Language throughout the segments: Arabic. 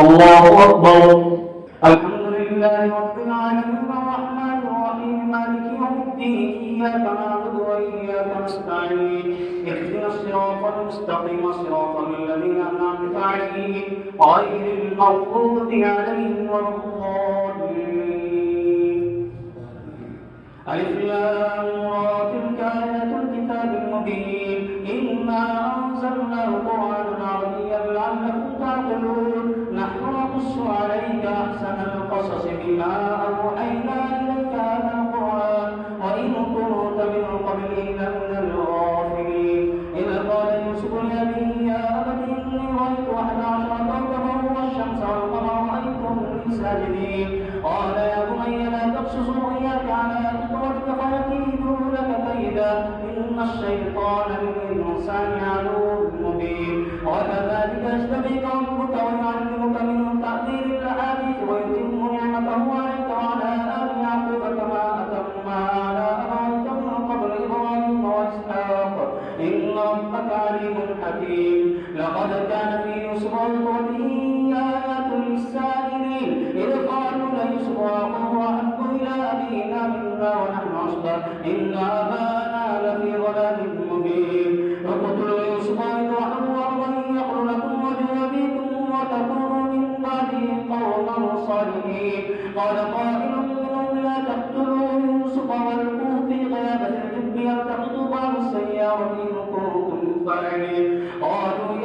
الله أكبر. الحمد لله رب العالمين الرحمن الرحيم مالك يوم الدين إياك نعبد وإياك نستعين اهدنا الصراط المستقيم صراط الذين أنعمت عليهم غير المغضوب عليهم ولا الضالين. ألف لام را تلك آيات الكتاب المبين إنا أنزلناه قرآنا عربيا لعلكم تعقلون نحن نقص عليك أحسن القصص بما أوحينا إليك هذا القرآن وإن كنت من قبله لمن الغافلين إذ قال يوسف لأبيه يا أبت إني رأيت 11 كوكبا والشمس والقمر رأيتهم لي ساجدين قال يا بني لا تقصص رؤياك على إخوتك فيكيدوا لك كيدا إن الشيطان للإنسان عدو مبين وكذلك يجتبيك ربك ويعلمك من تأويل الأحاديث ويتم نعمته عليك وعلى آل يعقوب كما أتمها على أبويك من قبل إبراهيم وإسحاق إن ربك عليم حكيم لقد كان في يوسف وإخوته آيات للسائلين إذ قالوا ليوسف وأخوه أحب إلى أبينا منا ونحن عصبة إن آباءنا لفي ضلال مبين اقتلوا يوسف واطرحوه أرضا يخل لكم وجه أبيكم وتكونوا من بعده قوما صالحين قال قائل منهم لا تقتلوا يوسف والقوه في غيابة الجب يلتقطوا بعض السيارة إن كنتم فاعلين قالوا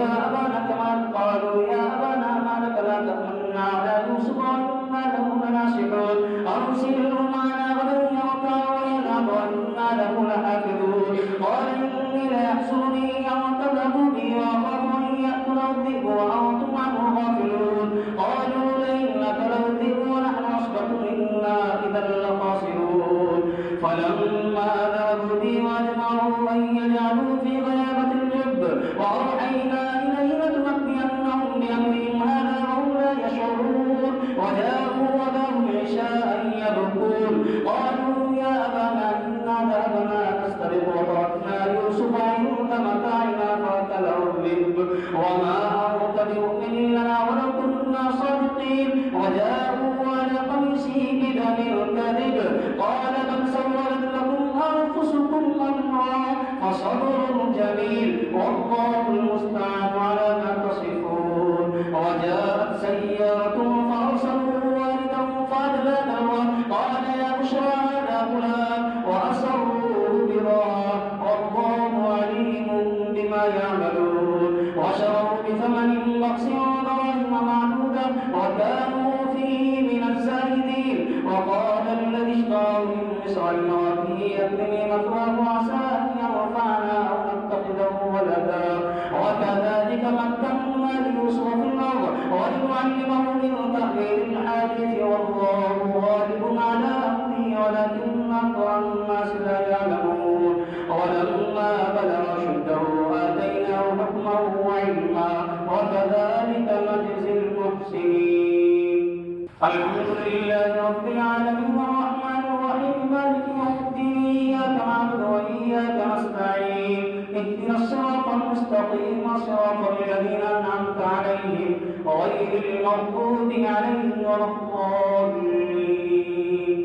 يا أبانا ما لك لا تأمنا على يوسف وإنا له لناصحون أرسله معنا غدا يرتع ويلعب وإنا له لحافظون قال إني ليحزنني أن تذهبوا بي وأخاف أن يأكله الذئب وأنتم عنه غافلون قالوا لئن أكله الذئب ونحن عصبة إنا إذا لخاسرون فلما ذهبوا بي وأجمعوا أن يجعلوا في غيابة الجب وأوحينا إليه لتنبئنهم بأمرهم هذا وهم لا يشعرون وجاءوا أباهم عشاء يبكون قالوا يا أبانا إنا ذهبنا نستبق وتركنا يوسف عند متاعنا فأكله الذئب وما أنت بمؤمن لنا ولو كنا صادقين وجاءوا على قميصه بدم كذب قال بل سولت لكم أنفسكم أمرا فصبر جميل والله المستعان على ما تصفون وجاءت سيارة فأرسلوا والدهم فأدلى دلوه قال يا بشرى هذا غلام وأسروه بضاعة والله عليم بما يعملون وشروا بثمن بخس دراهم معدودة وكانوا فيه من الزاهدين وقال الذي اشتراه من مصر لامرأته أكرمي مثواه عسى أن يرفعنا أو نتخذه ولدا وكذلك مكنا ليوسف في الأرض ولنعلمه من تأويل الحديث والله غالب على أمره ولكن أكثر الناس لا يعلمون ولما بلغ أشده آتيناه حكما وعلما وكذلك نجزي المحسنين. الحمد لله رب العالمين الرحمن الرحيم مالك يوم الدين إياك نعبد وإياك نستعين اهدنا الصراط المستقيم صراط الذين أنعمت عليهم غير المغضوب عليهم ولا الضالين.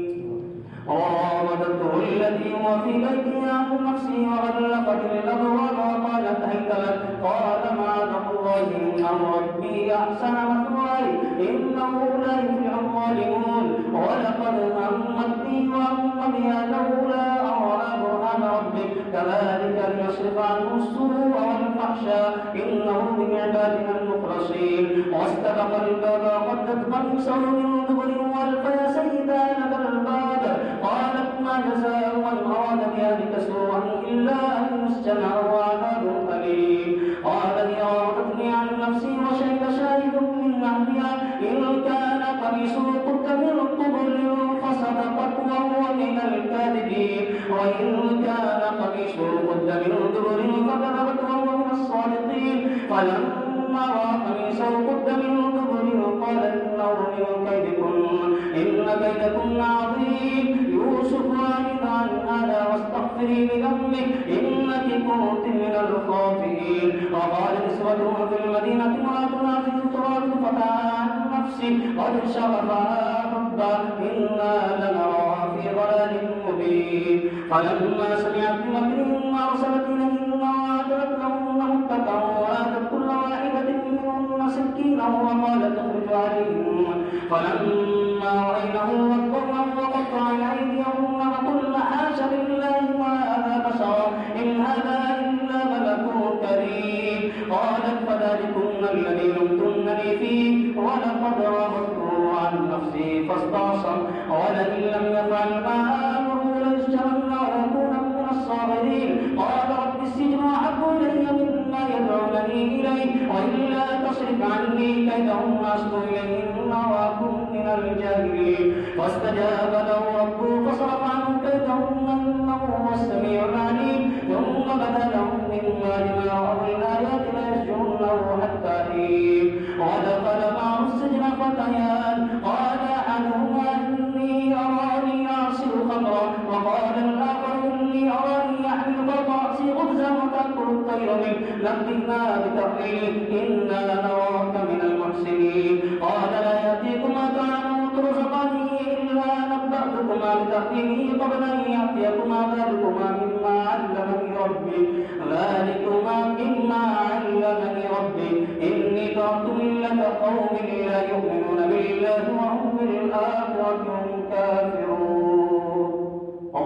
وراودته التي هو في بيتها عن نفسه وغلقت الأبواب وقالت هيت لك قال معاذ الله إن ربي أحسن مثواي إنه لا يفلح الظالمون ولقد همت به وهم بها لولا أن رأى برهان ربك كذلك ليصرف عنه السوء والفحشاء إنه من عبادنا المخلصين واستبق الباب وقدت قميصه من دبر وألف يا سيدها لدى الباب قالت ما جزاء من أراد بأهلك سوءا إلا أن يسجن أو عذاب أليم قال هي راودتني عن نفسي وشهد شاهد من أهلها إن كان قميصه قد من قبل فصدقت وهو من الكاذبين وإن كان قميصه قد من دبر فكذبت وهو من الصادقين فلما رأى قميصه قد من دبر قال إنه من كيدكن إن كيدكن عظيم يوسف أعرض عن هذا واستغفري لذنبك إنك كنت من الخاطئين وقال نسوة في المدينة امرأة العزيز تراود فتاها نفسه قد شغفها حبا إنا لنراها في ضلال مبين فلما سمعت بمكرهن أرسلت إليهن وأعتدت لهن متكئا وآتت كل واحدة منهن سكينا وقالت اخرج عليهن فلما رأينه أكبرنه وقطعن أيديهن وقلن حاش لله ما هذا بشرا إن هذا إلا ملك كريم قالت فذلكن الذي لمتنني فيه ولقد راودته عن نفسي فاستعصم ولئن لم يفعل ما آمره ليسجنن ويكون من الصاغرين قال رب السجن أحب إلي مما يدعونني إليه وإلا تصرف عني كيدهن أصب إليهن وأكن من الجاهلين فاستجاب له ربه فصرف عنه كيدهن إنه هو السميع العليم ثم بدا لهم من بعد ما رأوا الآيات ليسجننه حتى حين ودخل معه السجن فتيان قال أحدهما إني أراني أعصر خمرا وقال الآخر إني أراني أحمل فوق رأسي خبزا وتأكل الطير منه نبئنا بتأويله إنا لنراك من المحسنين قال لا يأتيكما طعام ترزقانه إلا نبأتكما بتأويله قبل أن يأتيكما ذلكما مما علمني ربي إني تركت ملة قوم لا يؤمنون بالله وهم بالآخرة هم كافرون